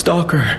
Stalker.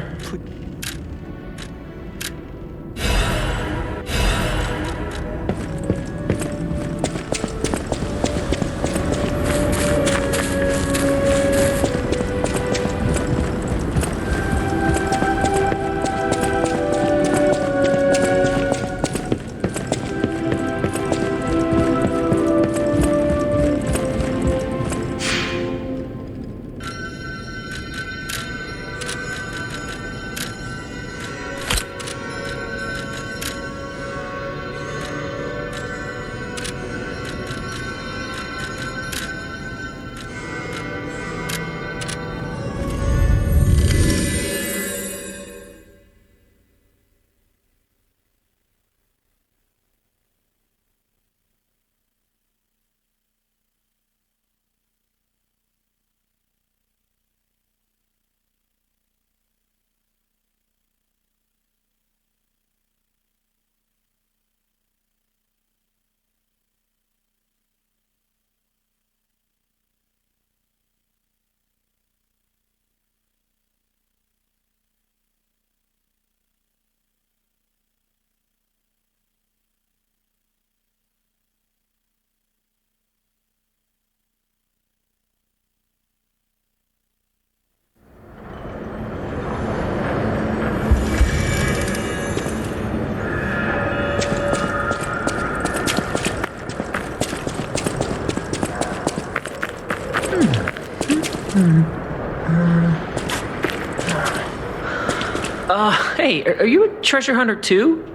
Hey, are you a treasure hunter too?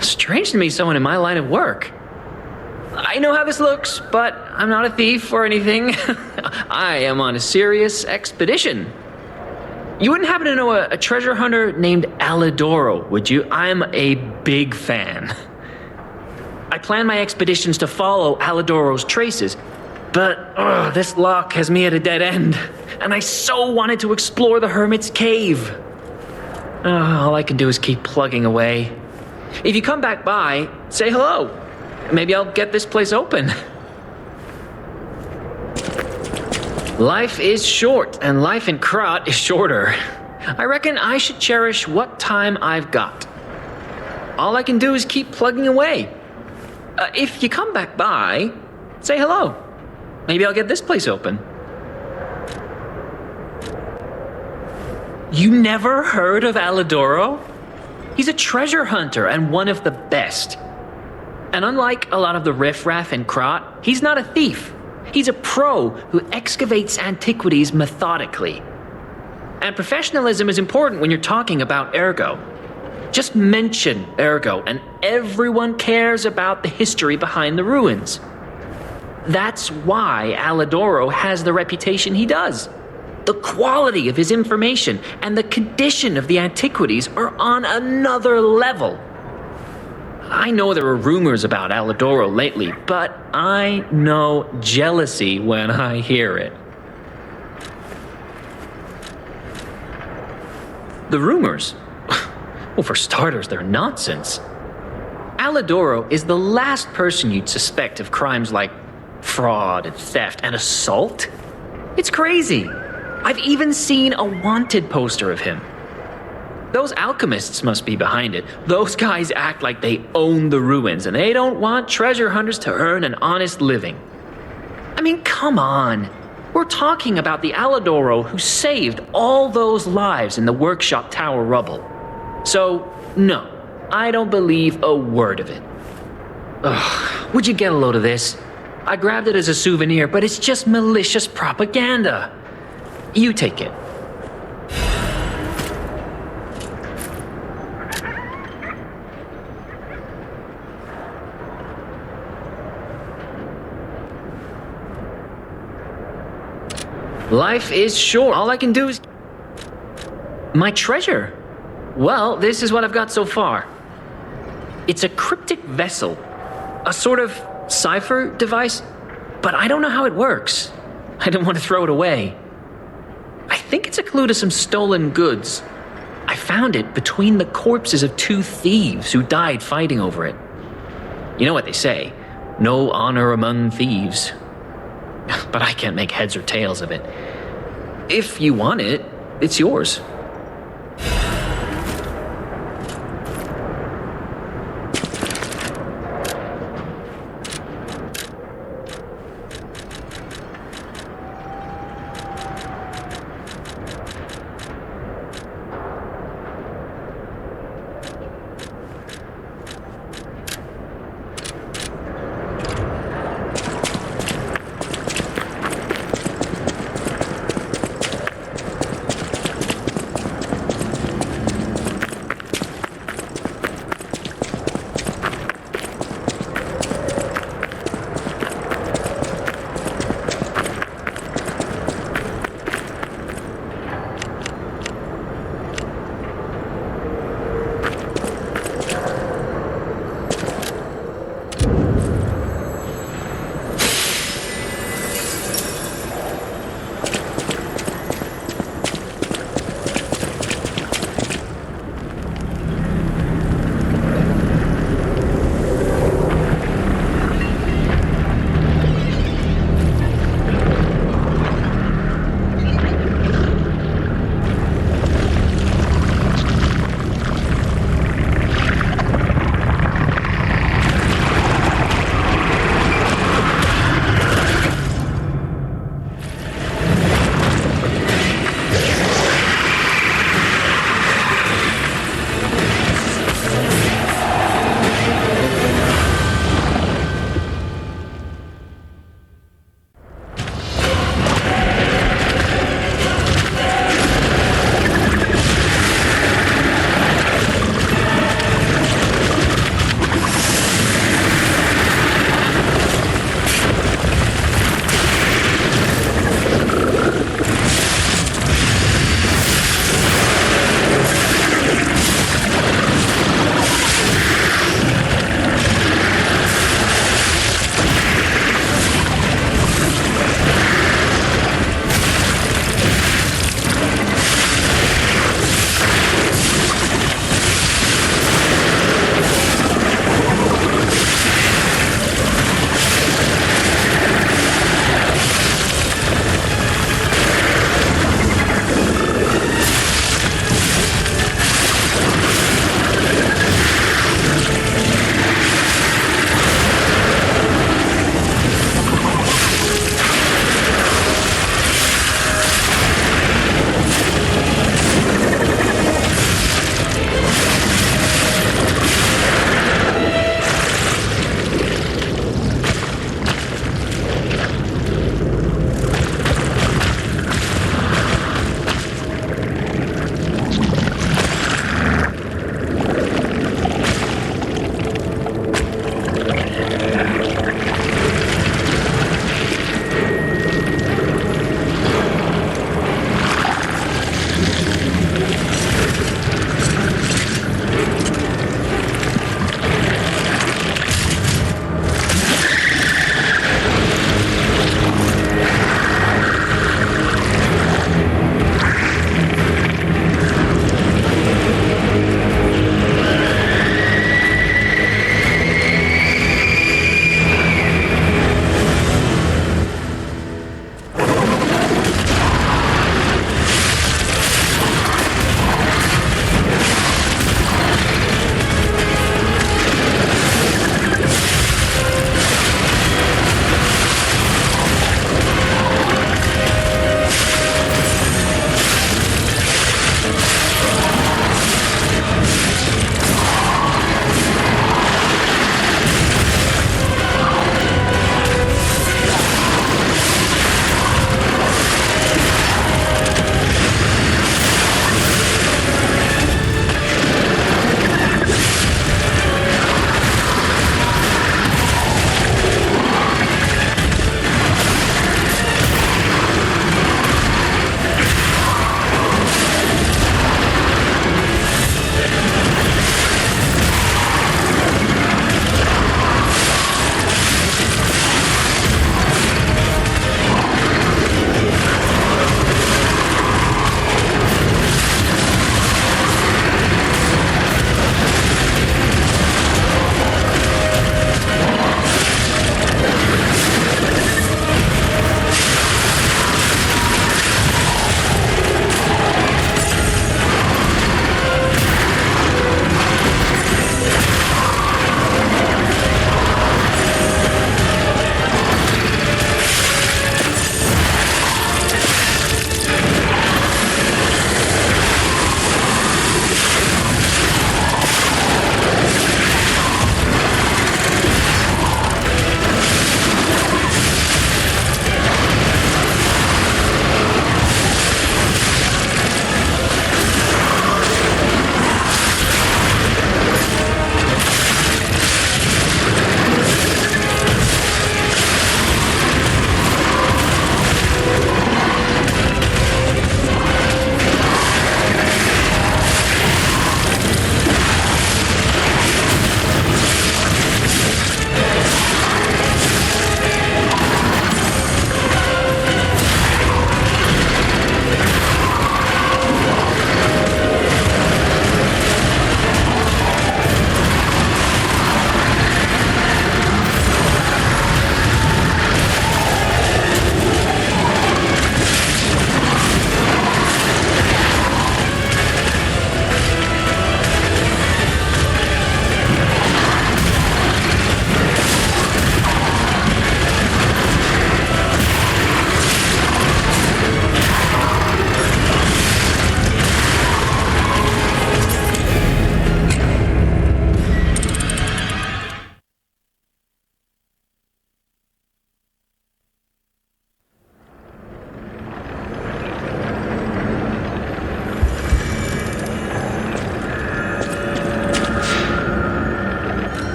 Strange to me, someone in my line of work. I know how this looks, but I'm not a thief or anything. I am on a serious expedition. You wouldn't happen to know a treasure hunter named Alidoro, would you? I'm a big fan. I plan my expeditions to follow Alidoro's traces, but this lock has me at a dead end, and I so wanted to explore the Hermit's Cave. All I can do is keep plugging away. If you come back by, say hello. Maybe I'll get this place open. Life is short, and life in Krat is shorter. I reckon I should cherish what time I've got. All I can do is keep plugging away. If you come back by, say hello. Maybe I'll get this place open. You never heard of Alidoro? He's a treasure hunter and one of the best. And unlike a lot of the riffraff in Krat, he's not a thief. He's a pro who excavates antiquities methodically. And professionalism is important when you're talking about Ergo. Just mention Ergo and everyone cares about the history behind the ruins. That's why Alidoro has the reputation he does. The quality of his information and the condition of the antiquities are on another level. I know there are rumors about Alidoro lately, but I know jealousy when I hear it. The rumors? Well, for starters, they're nonsense. Alidoro is the last person you'd suspect of crimes like fraud and theft and assault. It's crazy. I've even seen a wanted poster of him. Those alchemists must be behind it. Those guys act like they own the ruins and they don't want treasure hunters to earn an honest living. I mean, come on. We're talking about the Alidoro who saved all those lives in the workshop tower rubble. So, no, I don't believe a word of it. Ugh, would you get a load of this? I grabbed it as a souvenir, but it's just malicious propaganda. You take it. Life is short. All I can do is... My treasure? Well, this is what I've got so far. It's a cryptic vessel. A sort of cipher device, but I don't know how it works. I didn't want to throw it away. I think it's a clue to some stolen goods. I found it between the corpses of 2 thieves who died fighting over it. You know what they say, no honor among thieves. But I can't make heads or tails of it. If you want it, it's yours.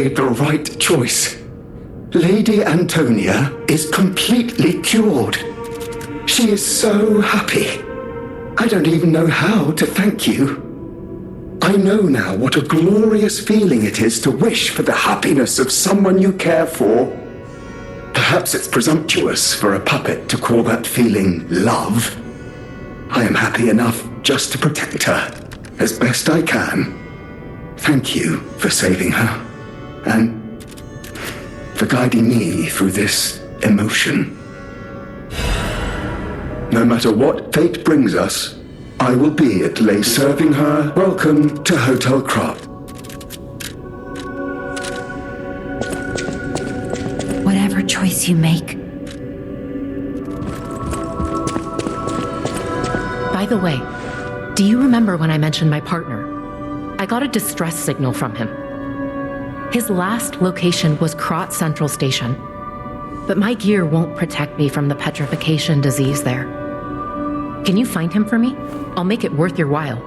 made the right choice. Lady Antonia is completely cured. She is so happy. I don't even know how to thank you. I know now what a glorious feeling it is to wish for the happiness of someone you care for. Perhaps it's presumptuous for a puppet to call that feeling love. I am happy enough just to protect her as best I can. Thank you for saving her and for guiding me through this emotion. No matter what fate brings us, I will be at Lay serving her. Welcome to Hotel Krat. Whatever choice you make. By the way, do you remember when I mentioned my partner? I got a distress signal from him. His last location was Krat Central Station, but my gear won't protect me from the petrification disease there. Can you find him for me? I'll make it worth your while.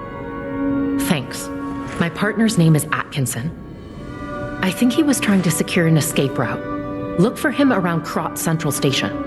Thanks. My partner's name is Atkinson. I think he was trying to secure an escape route. Look for him around Krat Central Station.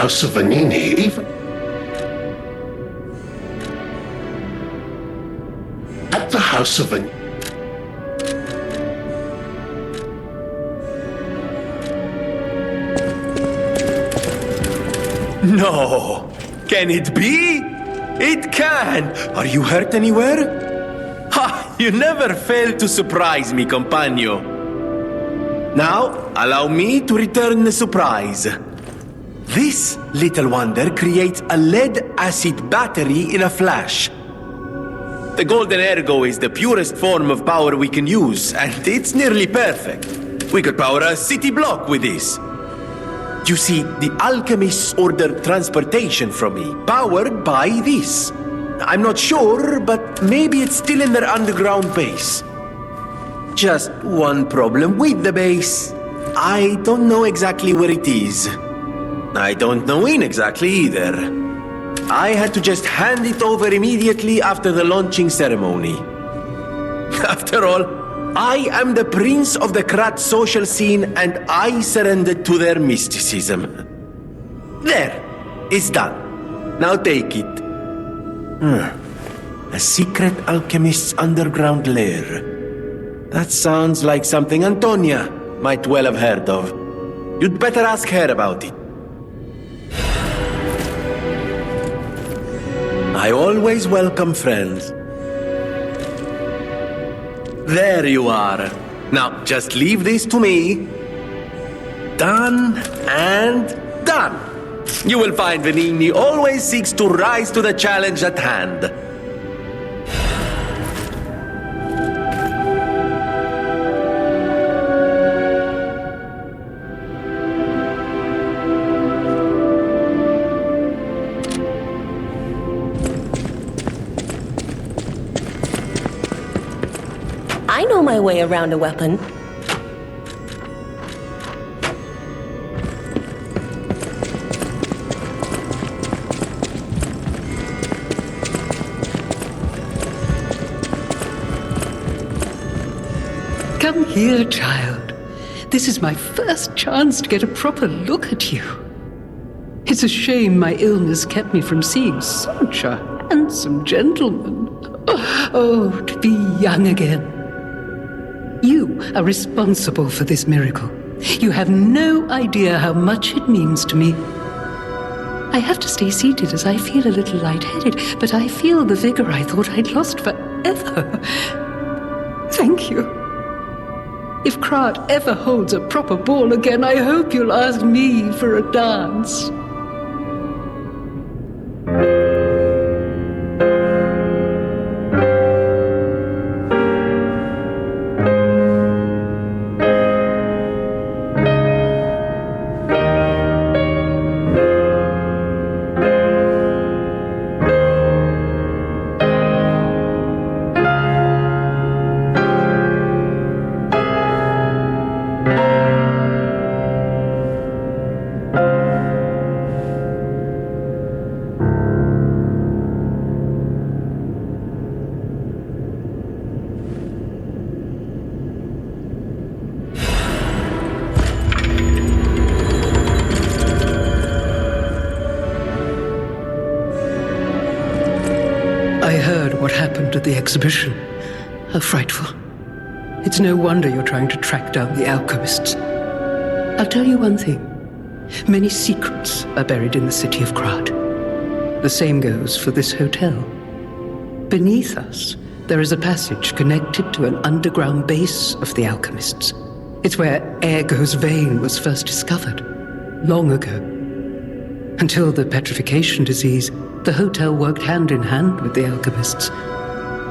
House of Vanini, even at the House of Vanini. No! Can it be? It can! Are you hurt anywhere? Ha! You never fail to surprise me, compagno. Now, allow me to return the surprise. This little wonder creates a lead-acid battery in a flash. The golden ergo is the purest form of power we can use, and it's nearly perfect. We could power a city block with this. You see, the alchemists ordered transportation from me, powered by this. I'm not sure, but maybe it's still in their underground base. Just one problem with the base. I don't know exactly where it is. I don't know when exactly either. I had to just hand it over immediately after the launching ceremony. After all, I am the prince of the Krat social scene and I surrendered to their mysticism. There, it's done. Now take it. A secret alchemist's underground lair. That sounds like something Antonia might well have heard of. You'd better ask her about it. I always welcome friends. There you are. Now, just leave this to me. Done and done. You will find Vanini always seeks to rise to the challenge at hand. I know my way around a weapon. Come here, child. This is my first chance to get a proper look at you. It's a shame my illness kept me from seeing such a handsome gentleman. Oh, to be young again. You are responsible for this miracle. You have no idea how much it means to me. I have to stay seated as I feel a little lightheaded, but I feel the vigor I thought I'd lost forever. Thank you. If Krat ever holds a proper ball again, I hope you'll ask me for a dance. at the exhibition. How frightful. It's no wonder you're trying to track down the alchemists. I'll tell you one thing. Many secrets are buried in the city of Krat. The same goes for this hotel. Beneath us, there is a passage connected to an underground base of the alchemists. It's where Ergo's vein was first discovered, long ago. Until the petrification disease, the hotel worked hand in hand with the alchemists.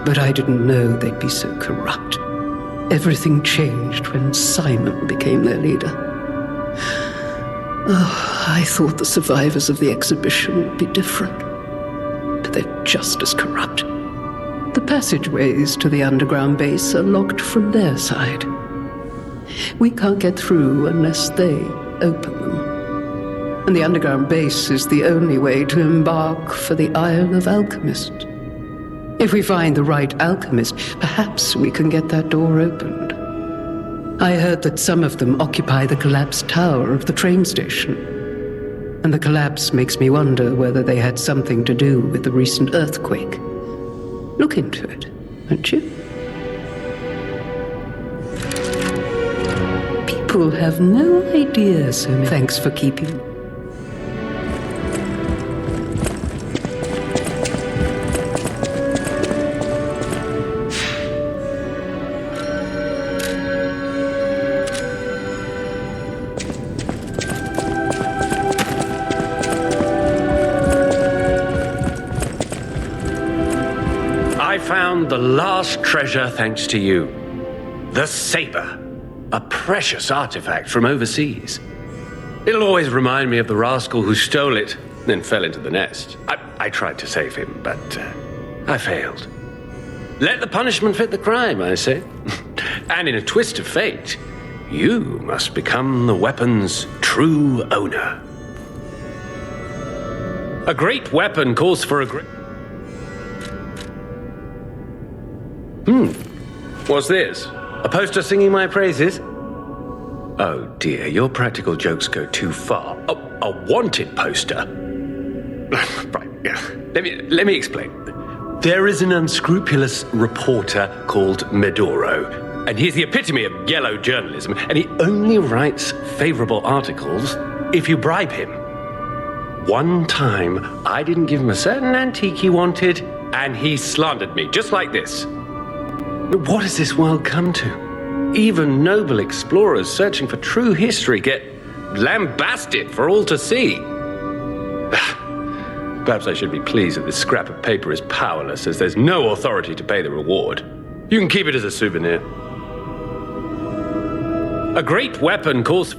But I didn't know they'd be so corrupt. Everything changed when Simon became their leader. Oh, I thought the survivors of the exhibition would be different. But they're just as corrupt. The passageways to the underground base are locked from their side. We can't get through unless they open them. And the underground base is the only way to embark for the Isle of Alchemist. If we find the right alchemist, perhaps we can get that door opened. I heard that some of them occupy the collapsed tower of the train station. And the collapse makes me wonder whether they had something to do with the recent earthquake. Look into it, won't you? People have no idea, so thanks for keeping. I found the last treasure thanks to you. The saber. A precious artifact from overseas. It'll always remind me of the rascal who stole it, then fell into the nest. I tried to save him, but I failed. Let the punishment fit the crime, I say. And in a twist of fate, you must become the weapon's true owner. A great weapon calls for a great... What's this? A poster singing my praises? Oh dear, your practical jokes go too far. A wanted poster? Right, yeah. Let me explain. There is an unscrupulous reporter called Medoro, and he's the epitome of yellow journalism, and he only writes favorable articles if you bribe him. One time, I didn't give him a certain antique he wanted, and he slandered me, just like this. What has this world come to? Even noble explorers searching for true history get lambasted for all to see. Perhaps I should be pleased that this scrap of paper is powerless, as there's no authority to pay the reward. You can keep it as a souvenir. A great weapon calls...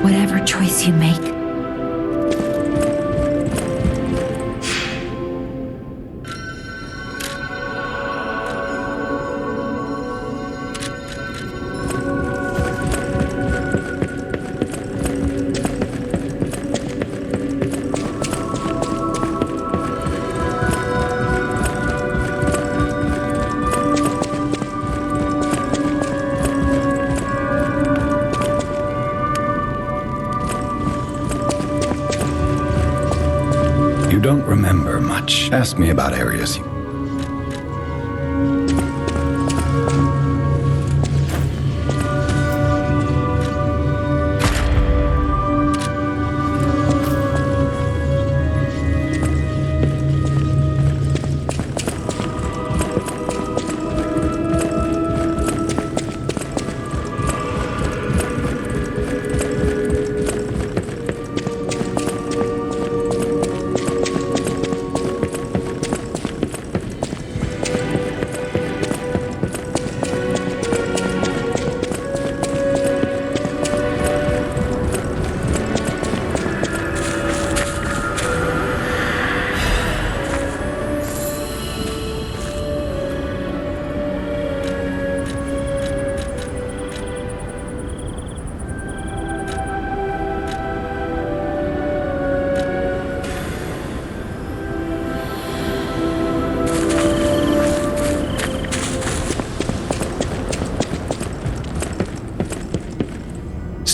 Whatever choice you make. You don't remember much. Ask me about areas.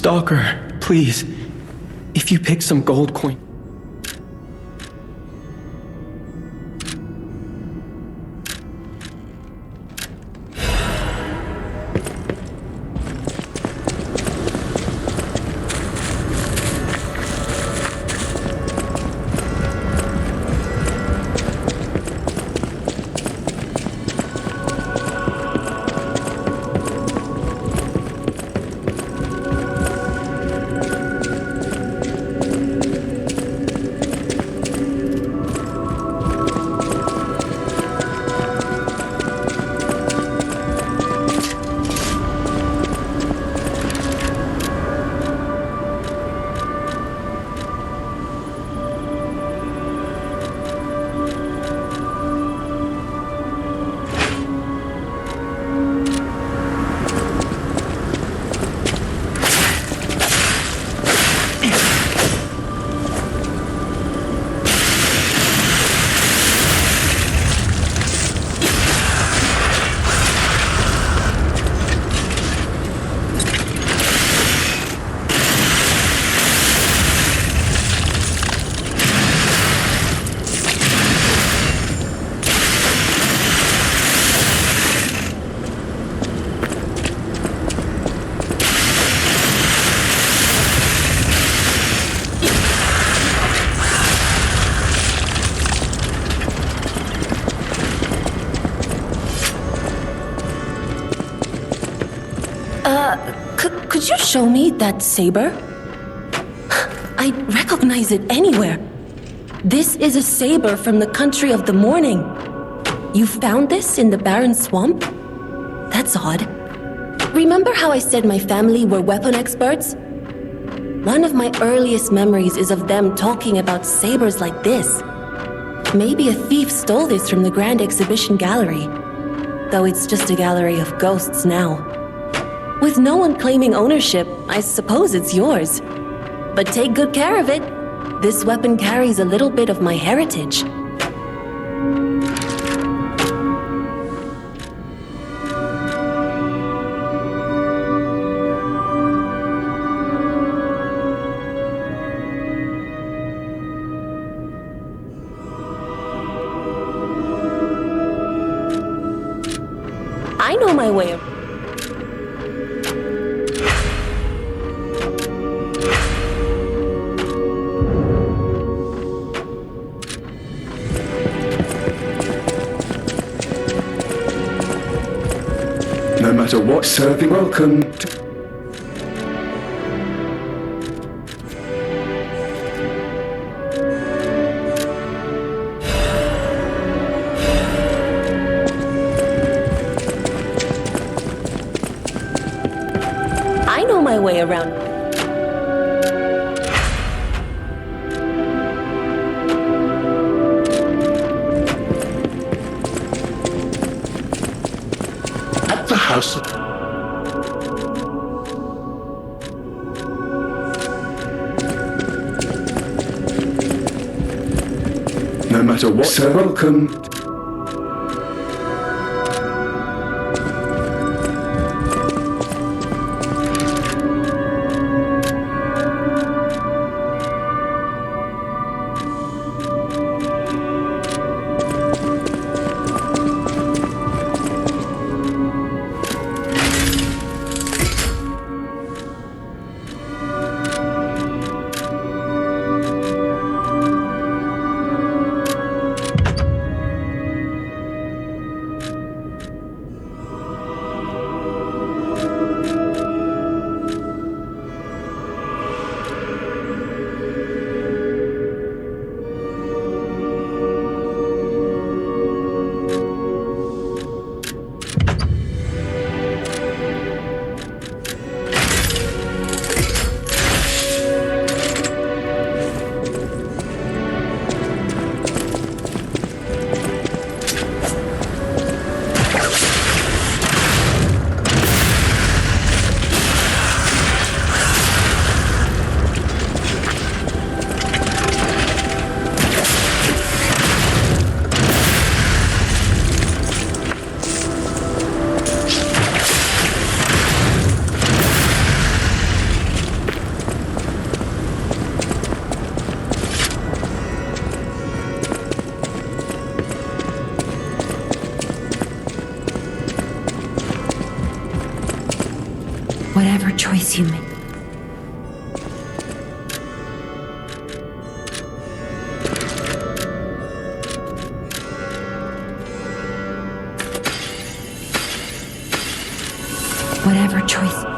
Stalker, please. If you pick some gold coin. Could you show me that saber? I recognize it anywhere. This is a saber from the country of the morning. You found this in the barren swamp? That's odd. Remember how I said my family were weapon experts? One of my earliest memories is of them talking about sabers like this. Maybe a thief stole this from the Grand Exhibition Gallery, though it's just a gallery of ghosts now. With no one claiming ownership, I suppose it's yours. But take good care of it. This weapon carries a little bit of my heritage. I know my way around. No matter what serving, welcome to... I know my way around. At the house of... No matter what serving, welcome... Whatever choice you make. Whatever choice.